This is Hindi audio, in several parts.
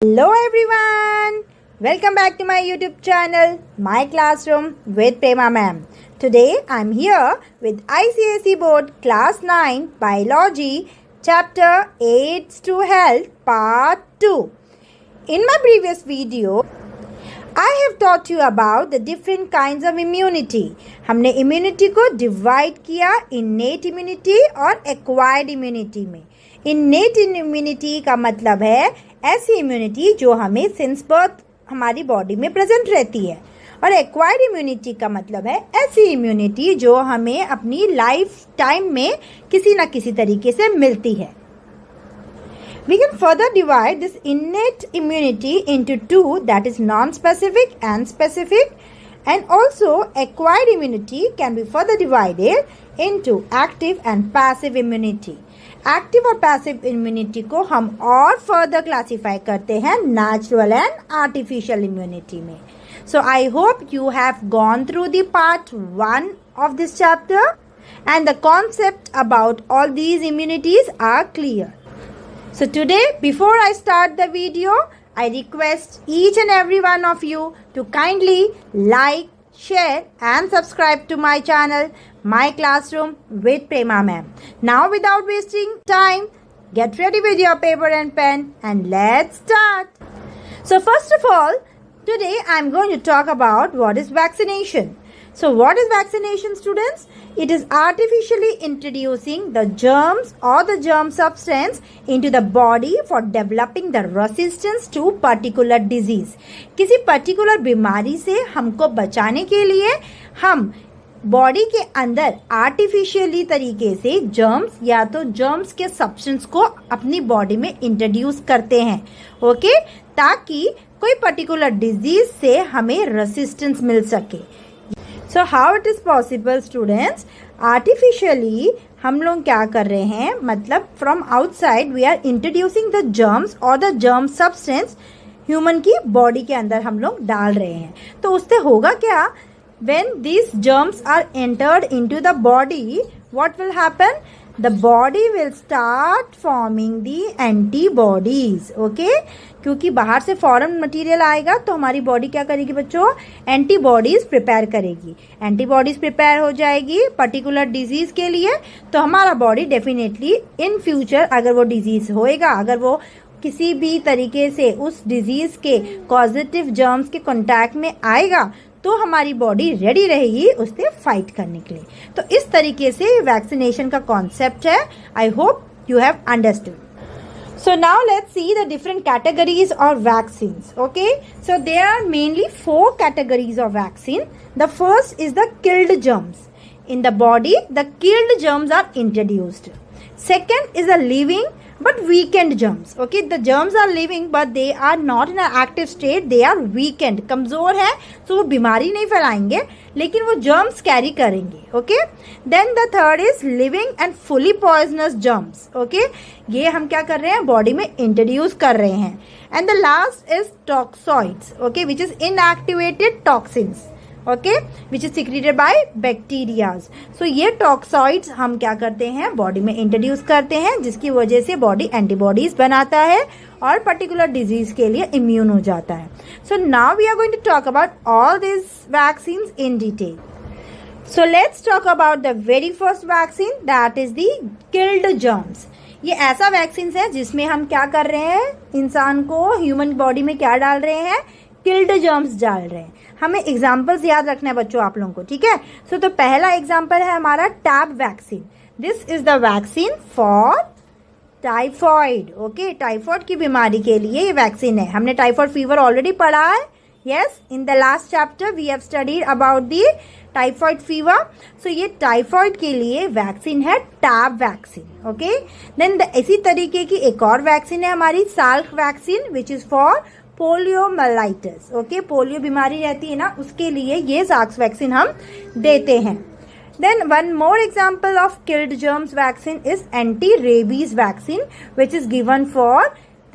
Hello everyone! Welcome back to my YouTube channel, My Classroom with Prema Ma'am. Today I'm here with ICSE Board Class 9 Biology Chapter Aids to Health Part 2. In my previous video, I have taught you about the different kinds of immunity. हमने immunity को divide किया innate immunity और acquired immunity में. Innate immunity का मतलब है ऐसी immunity जो हमें since birth हमारी body में present रहती है, और acquired immunity का मतलब है ऐसी immunity जो हमें अपनी लाइफ टाइम में किसी न किसी तरीके से मिलती है. We can further divide this innate immunity into two, that is non-specific and specific, and also acquired immunity can be further divided into active and passive immunity. Active और passive immunity को हम और further classify करते हैं natural and artificial immunity में. So I hope you have gone through the part 1 of this chapter and the concept about all these immunities are clear. So today, before I start the video, I request each and every one of you to kindly like, share and subscribe to my channel, My Classroom with Prema Ma'am. Now without wasting time, get ready with your paper and pen and let's start. So first of all, today I am going to talk about what is vaccination. So what is vaccination, students? It is artificially introducing the germs or the germ substance into the body for developing the resistance to particular disease. किसी particular बीमारी से हमको बचाने के लिए हम बॉडी के अंदर आर्टिफिशियली तरीके से जर्म्स या तो जर्म्स के सब्सटेंस को अपनी बॉडी में इंट्रोड्यूस करते हैं, ओके, ताकि कोई पर्टिकुलर डिजीज से हमें रेसिस्टेंस मिल सके. So how it is possible, students? Artificially हम लोग क्या कर रहे हैं, मतलब from outside we are introducing the germs or the germ substance human की बॉडी के अंदर हम लोग डाल रहे हैं. तो उससे होगा क्या? When these germs are entered into the body, what will happen? The body will start forming the antibodies, okay? क्योंकि बाहर से फॉरेन मटेरियल आएगा तो हमारी बॉडी क्या करेगी बच्चों? एंटीबॉडीज प्रिपेयर करेगी. एंटीबॉडीज प्रिपेयर हो जाएगी पर्टिकुलर डिजीज के लिए, तो हमारा बॉडी डेफिनेटली इन फ्यूचर अगर वो डिजीज होएगा, अगर वो किसी भी तरीके से उस डिजीज के पॉजिटिव जर्म्स के कॉन्टैक्ट में आएगा तो हमारी बॉडी रेडी रहेगी उससे फाइट करने के लिए. तो इस तरीके से वैक्सीनेशन का कॉन्सेप्ट है. आई hope you have understood. So now let's see the different categories of vaccines. Okay, so there are mainly 4 categories of vaccine. The first is the killed germs. In the body, the killed germs are introduced. Second is the living but weakened germs. Okay, the germs are living but they are not in an active state. They are weakened. कमजोर है, तो वो बीमारी नहीं फैलाएंगे लेकिन वो germs कैरी करेंगे. Okay, then the third is living and fully poisonous germs. Okay, ये हम क्या कर रहे हैं, बॉडी में इंट्रोड्यूस कर रहे हैं. And the last is toxoids. Okay, which is inactivated toxins. Okay, which is secreted by bacterias. So ये टॉक्सॉइड्स हम क्या करते हैं, बॉडी में इंट्रोड्यूस करते हैं, जिसकी वजह से बॉडी एंटीबॉडीज बनाता है और पर्टिकुलर डिजीज के लिए इम्यून हो जाता है. So now we are going to talk about all this vaccines in detail. So let's talk about the very first vaccine, that is the killed germs. ये ऐसा वैक्सीन है जिसमें हम क्या कर रहे हैं, इंसान को ह्यूमन बॉडी में क्या डाल रहे हैं, किल्ड जर्म्स डाल रहे हैं. हमें एग्जाम्पल्स याद रखना है बच्चों आप लोगों को, ठीक है. सो तो पहला एग्जाम्पल है हमारा tab vaccine. This is the vaccine for typhoid. Okay, typhoid की बीमारी के लिए ये वैक्सीन है. हमने टाइफॉइड फीवर ऑलरेडी पढ़ा है. Yes, in the last chapter we have studied about the typhoid fever. So ये टाइफॉइड के लिए वैक्सीन है टैब वैक्सीन. ओके, देन इसी तरीके की एक और वैक्सीन है हमारी Salk vaccine, which is for poliomyelitis. Okay, polio बीमारी रहती है ना, उसके लिए ये साल्क वैक्सीन हम देते हैं. Then one more example of killed germs vaccine is anti rabies vaccine, which is given for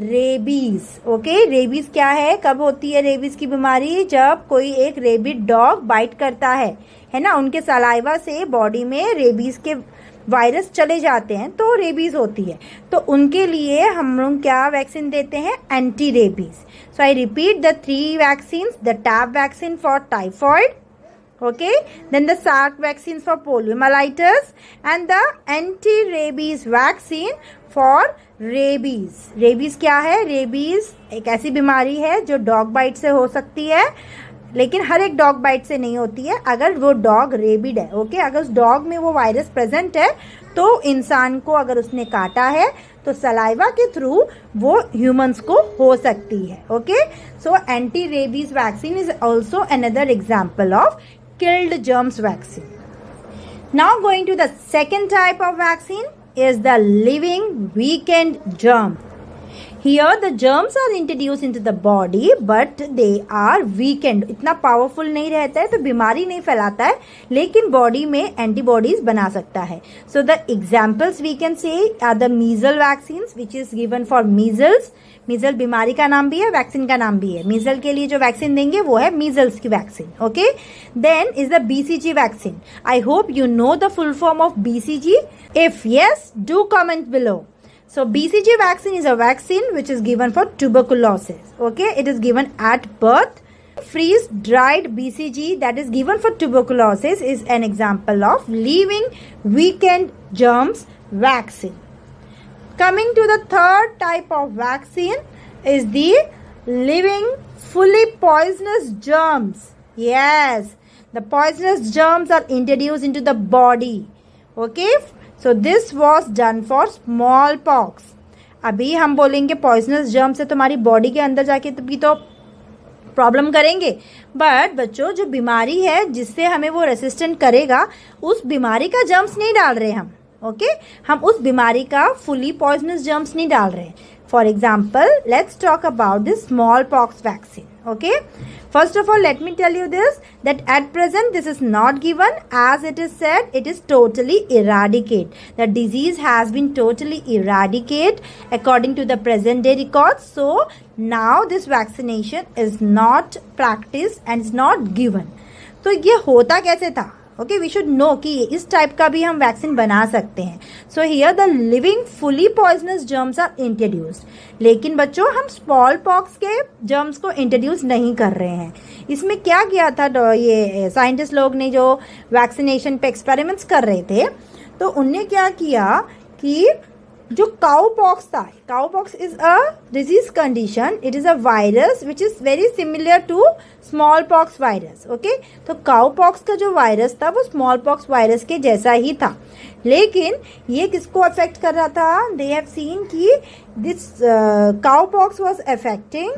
rabies. Okay, rabies क्या है, कब होती है रेबीज की बीमारी, जब कोई एक रेबिड डॉग बाइट करता है ना, उनके सलाइवा से बॉडी में रेबीज के वायरस चले जाते हैं तो रेबीज होती है। तो उनके लिए हम लोग क्या वैक्सीन देते हैं? Anti rabies. So I repeat the 3 vaccine, the tab vaccine for typhoid, okay, then the Salk vaccines for poliomyelitis and the anti-rabies vaccine for rabies। Rabies क्या है? रेबीज एक ऐसी बीमारी है जो डॉग बाइट से हो सकती है, लेकिन हर एक डॉग बाइट से नहीं होती है। अगर वो डॉग रेबिड है, ओके, अगर उस डॉग में वो वायरस प्रेजेंट है तो इंसान को अगर उसने काटा है तो सलाइवा के थ्रू वो ह्यूमंस को हो सकती है। Okay, so anti rabies vaccine is also another example of killed germs vaccine. Now going to the second type of vaccine is the living weakened germ. Here the germs are introduced into the body but they are weakened. इतना पावरफुल नहीं रहता है तो बीमारी नहीं फैलाता है, लेकिन बॉडी में एंटीबॉडीज बना सकता है। So the examples we can say are the measles vaccines which is given for measles. मीजल बीमारी का नाम भी है, वैक्सीन का नाम भी है। मीजल के लिए जो वैक्सीन देंगे वो है मीजल्स की vaccine. Okay, then is the BCG vaccine. I hope you know the full form of BCG. If yes, do comment below. So BCG vaccine is a vaccine which is given for tuberculosis. Okay, it is given at birth. Freeze dried BCG that is given for tuberculosis is an example of living weakened germs vaccine. Coming to the third type of vaccine is the living fully poisonous germs. Yes, the poisonous germs are introduced into the body. Okay, so this was done for smallpox. अभी हम बोलेंगे पॉइजनस जर्म से तुम्हारी बॉडी के अंदर जाके भी तो प्रॉब्लम करेंगे, बट बच्चों जो बीमारी है जिससे हमें वो रेसिस्टेंट करेगा उस बीमारी का जर्म्स नहीं डाल रहे हम। ओके, हम उस बीमारी का फुली पॉइजनस जर्म्स नहीं डाल रहे। For example, let's talk about the small pox vaccine. Okay, first of all let me tell you this, that at present this is not given, as it is said it is totally eradicated. The disease has been totally eradicated according to the present day records. So now this vaccination is not practiced and is not given. तो ये होता कैसे था? ओके, वी शुड नो कि इस टाइप का भी हम वैक्सीन बना सकते हैं। So here the living fully poisonous germs are introduced. लेकिन बच्चों हम स्मॉल पॉक्स के जर्म्स को इंट्रोड्यूस नहीं कर रहे हैं। इसमें क्या किया था, ये साइंटिस्ट लोग ने जो वैक्सीनेशन पे एक्सपेरिमेंट्स कर रहे थे तो उनने क्या किया कि जो काउ पॉक्स था, cowpox is a disease condition, it is a virus which is very similar to smallpox virus. Okay, तो काउ पॉक्स का जो वायरस था वो स्मॉल पॉक्स वायरस के जैसा ही था, लेकिन ये किसको अफेक्ट कर रहा था? दे हैव सीन कि this cow pox was affecting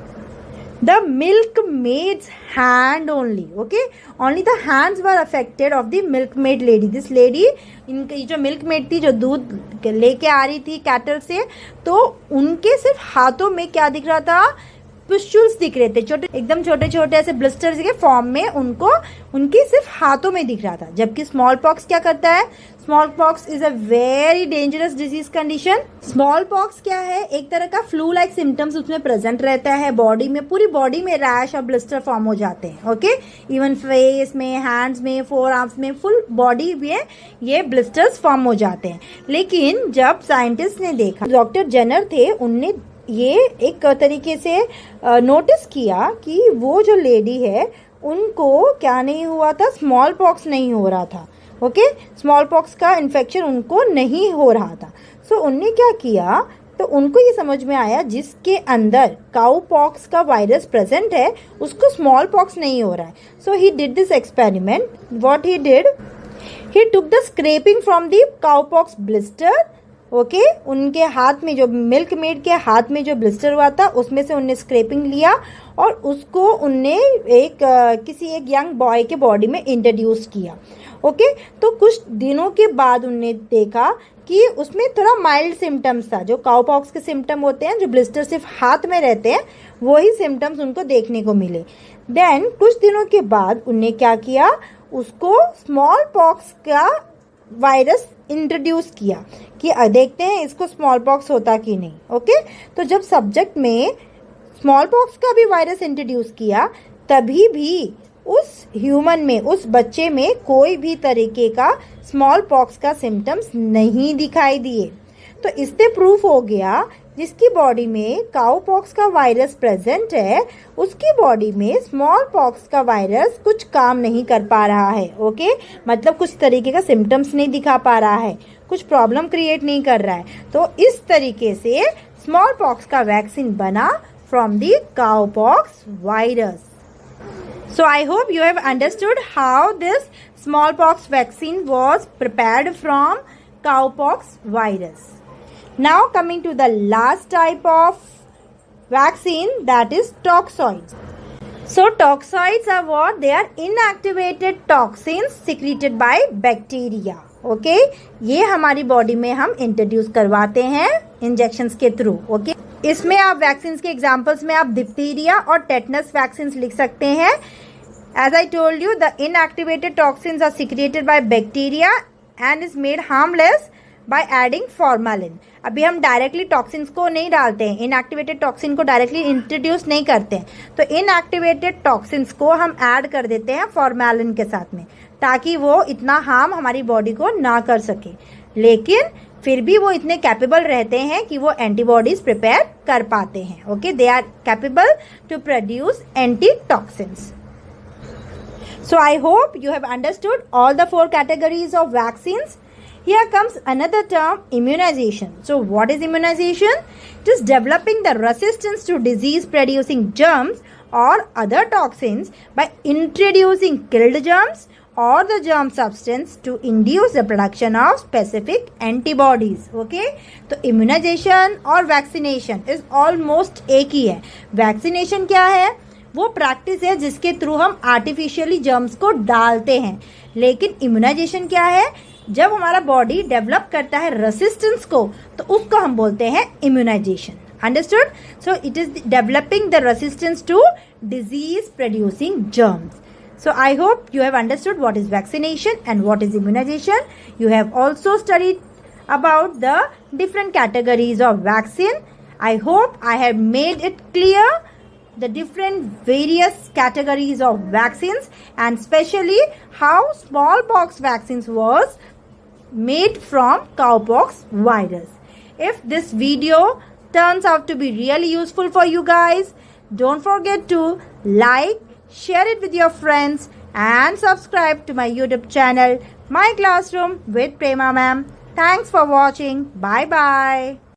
the milkmaid's hand only. Okay, only the hands were affected of the milkmaid lady. This lady, इनकी जो milkmaid थी जो दूध लेके आ रही थी कैटल से, तो उनके सिर्फ हाथों में क्या दिख रहा था? पुस्टुल्स दिख रहे थे, छोटे एकदम छोटे छोटे ऐसे ब्लिस्टर्स के फॉर्म में उनको उनकी सिर्फ हाथों में दिख रहा था। जबकि स्मॉल पॉक्स क्या करता है? Small pox is a very dangerous disease condition. Small pox क्या है? एक तरह का फ्लू लाइक सिम्टम्स उसमें प्रेजेंट रहता है बॉडी में, पूरी बॉडी में रैश और ब्लिस्टर फॉर्म हो जाते हैं। ओके, इवन फेस में, हैंड्स में, फोर आर्म्स में, फुल बॉडी में ये ब्लिस्टर्स फॉर्म हो जाते हैं। लेकिन जब साइंटिस्ट ने देखा, डॉक्टर जेनर थे, उनने ये एक तरीके से नोटिस किया कि वो जो लेडी है उनको क्या नहीं हुआ था? स्मॉल पॉक्स नहीं हो रहा था। ओके, स्मॉल पॉक्स का इन्फेक्शन उनको नहीं हो रहा था। सो उनने क्या किया, तो उनको ये समझ में आया जिसके अंदर काउ पॉक्स का वायरस प्रेजेंट है उसको स्मॉल पॉक्स नहीं हो रहा है। So he did this experiment. What he did, he took the scraping from the cow pox blister. Okay, उनके हाथ में जो मिल्क मेड के हाथ में जो ब्लिस्टर हुआ था उसमें से उनने स्क्रैपिंग लिया और उसको उनने किसी एक यंग बॉय के बॉडी में इंट्रोड्यूस किया। ओके, तो कुछ दिनों के बाद उनने देखा कि उसमें थोड़ा माइल्ड सिम्टम्स था। जो काउ पॉक्स के सिम्टम होते हैं, जो ब्लिस्टर सिर्फ हाथ में रहते हैं, वही सिम्टम्स उनको देखने को मिले। देन कुछ दिनों के बाद उनने क्या किया, उसको स्मॉल पॉक्स का वायरस इंट्रोड्यूस किया कि देखते हैं इसको स्मॉल पॉक्स होता कि नहीं। ओके, तो जब सब्जेक्ट में स्मॉल पॉक्स का भी वायरस इंट्रोड्यूस किया तभी भी उस ह्यूमन में, उस बच्चे में कोई भी तरीके का स्मॉल पॉक्स का सिम्टम्स नहीं दिखाई दिए। तो इससे प्रूफ हो गया जिसकी बॉडी में काउ पॉक्स का वायरस प्रेजेंट है, उसकी बॉडी में स्मॉल पॉक्स का वायरस कुछ काम नहीं कर पा रहा है। ओके, मतलब कुछ तरीके का सिम्टम्स नहीं दिखा पा रहा है, कुछ प्रॉब्लम क्रिएट नहीं कर रहा है। तो इस तरीके से स्मॉल पॉक्स का वैक्सीन बना from the cow pox virus. So I hope you have understood how this smallpox vaccine was prepared from cowpox virus. Now coming to the last type of vaccine, that is toxoids. So toxoids are what? They are inactivated toxins secreted by bacteria. Okay? ये हमारी बॉडी में हम इंट्रोड्यूस करवाते हैं इंजेक्शंस के थ्रू। ओके, इसमें आप वैक्सीन के एग्जाम्पल्स में आप डिप्थीरिया और टेटनस वैक्सीन लिख सकते हैं। As I told you, the inactivated toxins are secreted by bacteria and is made harmless by adding formalin. अभी हम डायरेक्टली टॉक्सिन्स को नहीं डालते हैं, इनएक्टिवेटेड टॉक्सिन को डायरेक्टली इंट्रोड्यूस नहीं करते हैं, तो इनएक्टिवेटेड टॉक्सिन्स को हम ऐड कर देते हैं फॉर्मेलिन के साथ में, ताकि वो इतना हार्म हमारी बॉडी को ना कर सके। लेकिन फिर भी वो इतने कैपेबल रहते हैं कि वो एंटीबॉडीज प्रिपेयर कर पाते हैं। Okay, they are capable to produce antitoxins. So I hope you have understood all the 4 categories of vaccines. Here comes another term, immunization. So what is immunization? It is developing the resistance to disease producing germs or other toxins by introducing killed germs or the germ substance to induce the production of specific antibodies. Okay, तो immunization और vaccination is almost एक ही है। vaccination क्या है? वो प्रैक्टिस है जिसके थ्रू हम आर्टिफिशियली जर्म्स को डालते हैं। लेकिन इम्यूनाइजेशन क्या है? जब हमारा बॉडी डेवलप करता है रेसिस्टेंस को, तो उसको हम बोलते हैं immunisation. Understood? So it is developing the resistance to disease producing germs. So I hope you have understood what is vaccination and what is immunization. You have also studied about the different categories of vaccine. I hope I have made it clear the different various categories of vaccines and especially how smallpox vaccines was made from cowpox virus. If this video turns out to be really useful for you guys, don't forget to like, share it with your friends and subscribe to my YouTube channel, My Classroom with Prema Ma'am. Thanks for watching. Bye bye.